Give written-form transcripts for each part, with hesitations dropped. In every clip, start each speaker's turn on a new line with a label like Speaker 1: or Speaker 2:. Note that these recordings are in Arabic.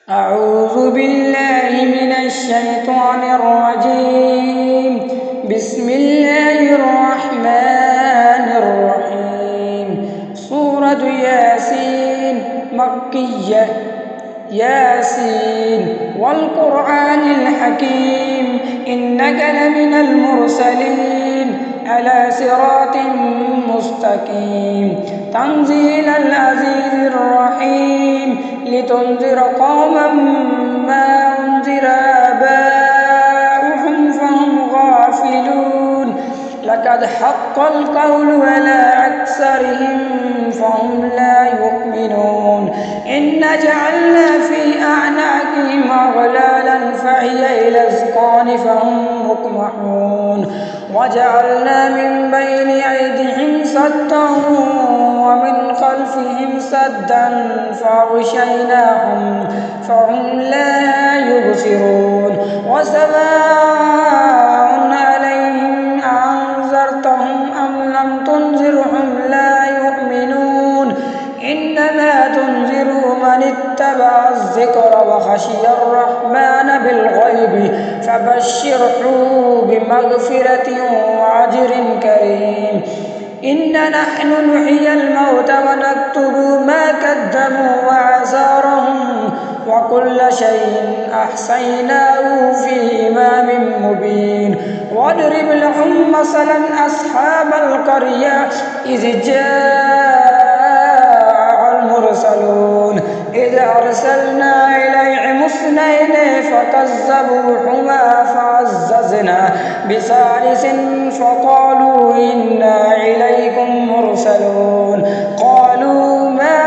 Speaker 1: أعوذ بالله من الشيطان الرجيم. بسم الله الرحمن الرحيم. سورة ياسين مكية. ياسين والقرآن الحكيم إنك لمن المرسلين على صراط مستقيم تنزيل العزيز الرحيم لتنذر قوما ما أنذر آباؤهم فهم غافلون لقد حق القول على أكثرهم فهم لا يؤمنون إن جعلنا في أعناقهم أغلالا فهي إلى الأذقان فهم مقمحون وجعلنا من بين أيديهم سدا ومن خلفهم سدا فأغشيناهم فهم لا يبصرون وسواء عليهم أنذرتهم أم لم تنذرهم لا يؤمنون إنما تنذر من اتبع الذكر وخشي الرحمن بالغيب فبشره بمغفرة وأجر كريم إنا نحن نحيي الموتى ونكتب ما قدموا وآثارهم وكل شيء أحصيناه في إمام مبين واضرب لهم مثلا أصحاب القرية إذ جاء المرسلون إذ أرسلنا إليهم اثنين فكذبوهما فعززنا بثالث فقالوا إنا إليكم مرسلون قالوا ما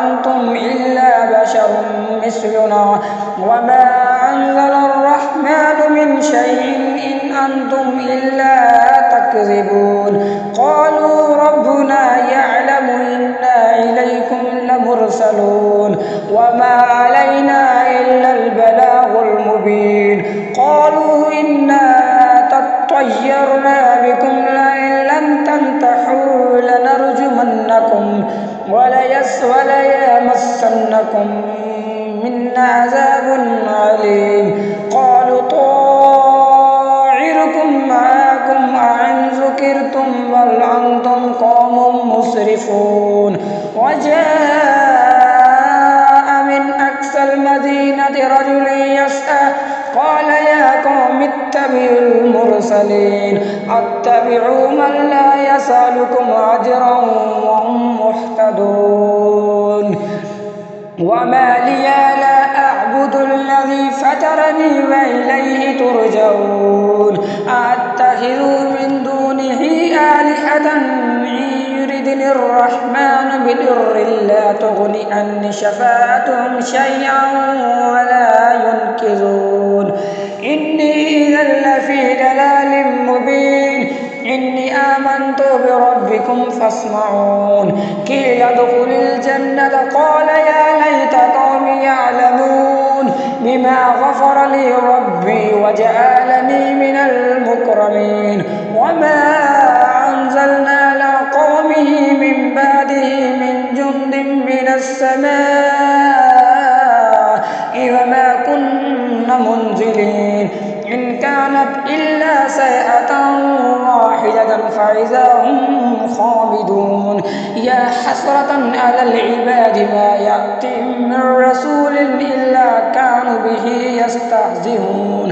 Speaker 1: أنتم إلا بشر مثلنا وما أنزل الرحمن من شيء إن أنتم إلا تكذبون قالوا ربنا يعلم إنا إليكم لمرسلون وما علينا إلا البلاغ المبين قالوا إنا تطيرنا بكم لئن لم تنتهوا لنرجمنكم وليمسنكم منا عذاب عليم قالوا طائركم معكم أئن ذكرتم بل أنتم قوم مسرفون وجاء من أقصى المدينة رجل يسعى قال يا قوم اتبعوا المرسلين اتبعوا من لا يسألكم أجرا وهم مهتدون وما لي لا أعبد الذي فطرني وإليه ترجعون أتخذ من دونه آلهة إن يردني الرحمن بضر لا تغن عني شفاعتهم شيئا ولا ينقذون إني إذا لفي ضلال مبين إني آمنت بربكم فاسمعون قيل ادخل الجنة قال يا ليت قومي يعلمون بما غفر لي ربي وجعلني من المكرمين وما أنزلنا على قومه من بعده من جند من السماء وما كنا منزلين إن كانت إلا سيئة واحدة فإذا هم خامدون يا حسرة على العباد ما يأتيهم من رسول إلا كانوا به يستهزئون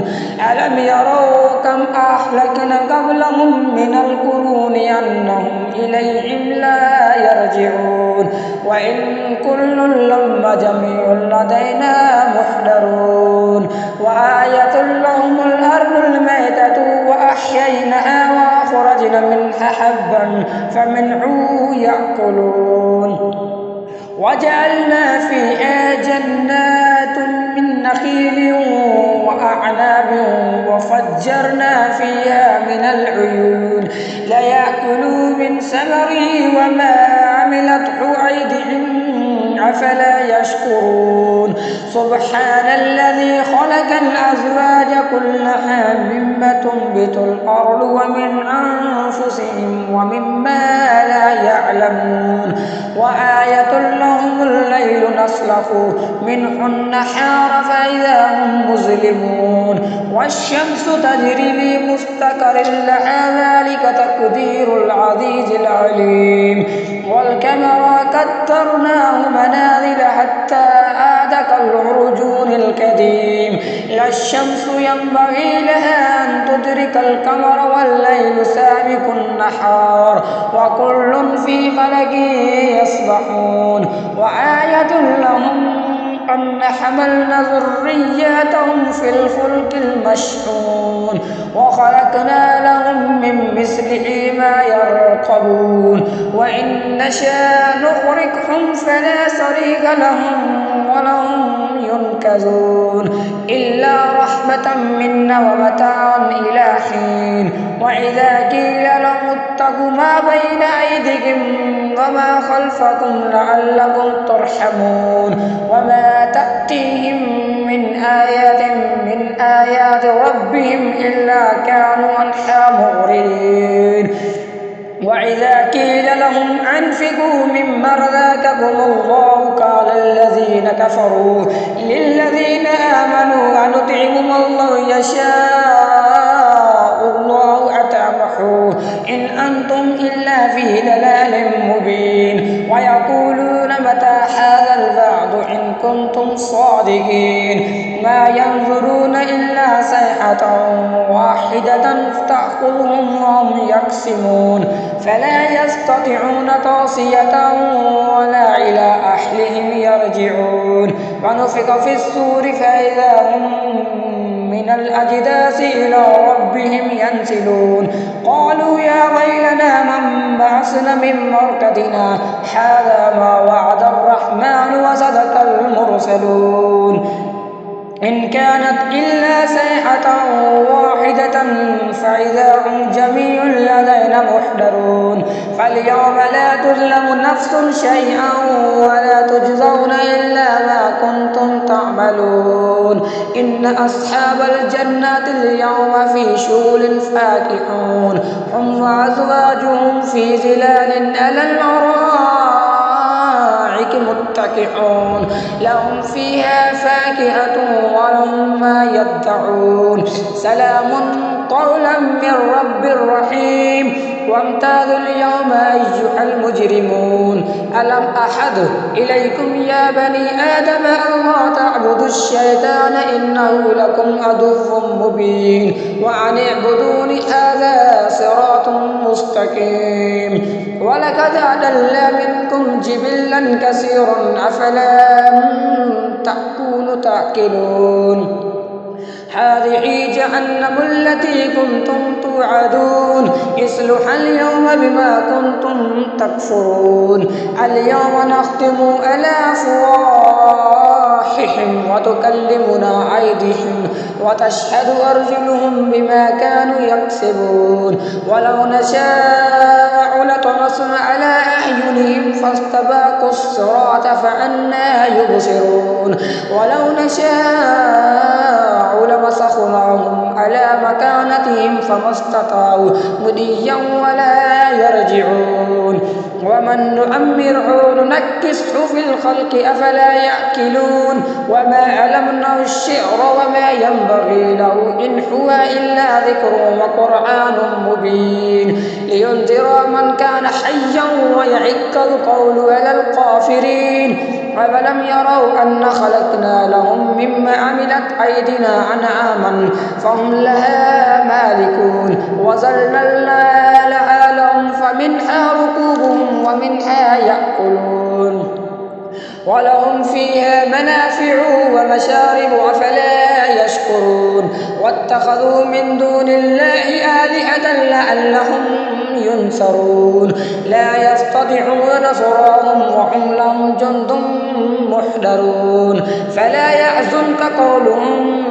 Speaker 1: ألم يروا كم أهلكنا قبلهم من القرون أنهم إليهم لا يرجعون وإن كل لما جميع لدينا محضرون وآية لهم الأرض الميتة وأحييناها وأخرجنا منها حبا فمنه يأكلون وجعلنا فيها جنات من نخيل وأعناب وفجرنا فيها من العيون ليأكلوا من ثمره وما عملته أيديهم أفلا يشكرون سبحان الذي خلق الأزواج كلها مما تنبت الأرض ومن أنفسهم ومما لا يعلمون وآية لهم الليل نسلخ منه النهار فإذا هم مظلمون والشمس تجري لمستقر لها ذلك تقدير العزيز العليم والقمر قدرناه منازل حتى عاد كالعرجون القديم لا الشمس ينبغي لها أن تدرك القمر والليل سابق النهار وكل في فلك يسبحون وآية لهم أن حملنا ذرياتهم في الفلك المشحون وخلقنا لهم من مثله ما يركبون وإن نشاء نغرقهم فلا صريخ لهم ولهم ينقذون إلا رحمة منا ومتاعا إلى حين وإذا قيل لهم اتقوا ما بين أيديكم وما خلفكم لعلكم ترحمون وما تأتيهم من آية من آيات ربهم إلا كانوا عنها معرضين وإذا قيل لهم أنفقوا مما رزقكم الله قال الذين كفروا للذين آمنوا أنطعم الله يشاء الله أطعمه إن أنتم إلا في ضلال مبين ويقولون متى هذا الوعد إن كنتم صادقين ما ينظرون إلا صيحة واحدة تأخذهم وهم يقسمون فلا يستطيعون توصية ولا إلى أهلهم يرجعون ونفخ في الصور فإذا هم من الأجداث إلى ربهم ينسلون قالوا يا ويلنا من بعثنا من مرقدنا هذا ما وعد الرحمن وصدق المرسلون إن كانت إلا صيحة واحدة فإذا هم جميع لدينا محضرون فاليوم لا تظلم نفس شيئا ولا تجزون إلا ما كنتم تعملون إن أصحاب الجنة اليوم في شغل فاكهون هم وأزواجهم في ظلال على الأرائك متكئون لهم فيها فاكهة ولهم ما يدعون سلام قولا من رب رحيم وامتازوا اليوم أيها المجرمون ألم أحد إليكم يا بني آدم ألا تعبدوا الشيطان إنه لكم عدو مبين وأن اعبدوني هذا صراط مستقيم ولقد أضل منكم جبلا كثيرا أفلا تكونوا تعقلون هذه جهنم التي كنتم توعدون اصلوها اليوم بما كنتم تكفرون اليوم نختم على أفواههم وتكلمنا أيديهم وتشهد أرجلهم بما كانوا يكسبون ولو نشاء لطمسنا على أعينهم فاستباقوا الصراط فأنى يبصرون ولو نشاء لمسخناهم على مكانتهم فما استطاعوا مضيا ولا يرجعون ومن نؤمره ننكسه في الخلق أفلا يأكلون وما علمناه الشعر وما ينبغي له إن هو إلا ذكر وقرآن مبين لينذر من كان حيا ويحق القول على الكافرين أفلم يروا أن خلقنا لهم مما عملت أيدينا أنعاما فهم لها مالكون وظللنا لها لهم فمنها ركوبهم ومنها يأكلون ولهم فيها منافع ومشارب أفلا يشكرون واتخذوا من دون الله آلهة لعلهم ينصرون لا يستطيعون نصرهم وهم لهم جند محضرون فلا يحزنك قولهم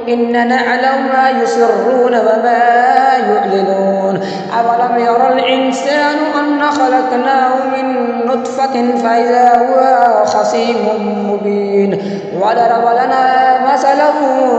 Speaker 1: إننا نعلم ما يسرون وما لا يعلنون أولم ير الإنسان أن خلقناه من نطفة فإذا هو خصيم مبين وضرب لنا مثلا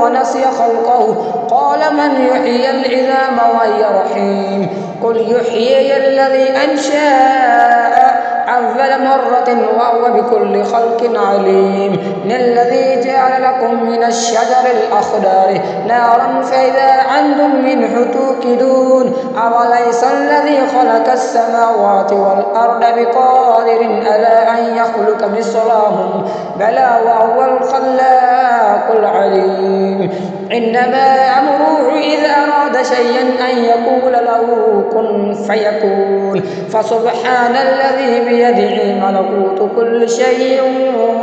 Speaker 1: ونسي خلقه قال من يحيي العظام وهي رحيم قل يحيي الذي أنشأ أول مرة وهو بكل خلق عليم الذي جعل لكم من الشجر الأخضر نارا فإذا أنتم منه توقدون أوليس الذي خلق السماوات والأرض بقادر على أن يخلق مثلهم بلى وهو الخلاق العليم إنما أمره إذا أراد شيئا أن يقول له كن فيكون فسبحان الذي بيده ملكوت كل شيء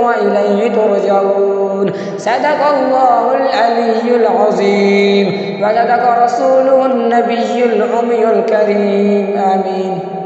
Speaker 1: وإليه ترجعون صدق الله العلي العظيم وصدق رسوله النبي الأمي الكريم آمين.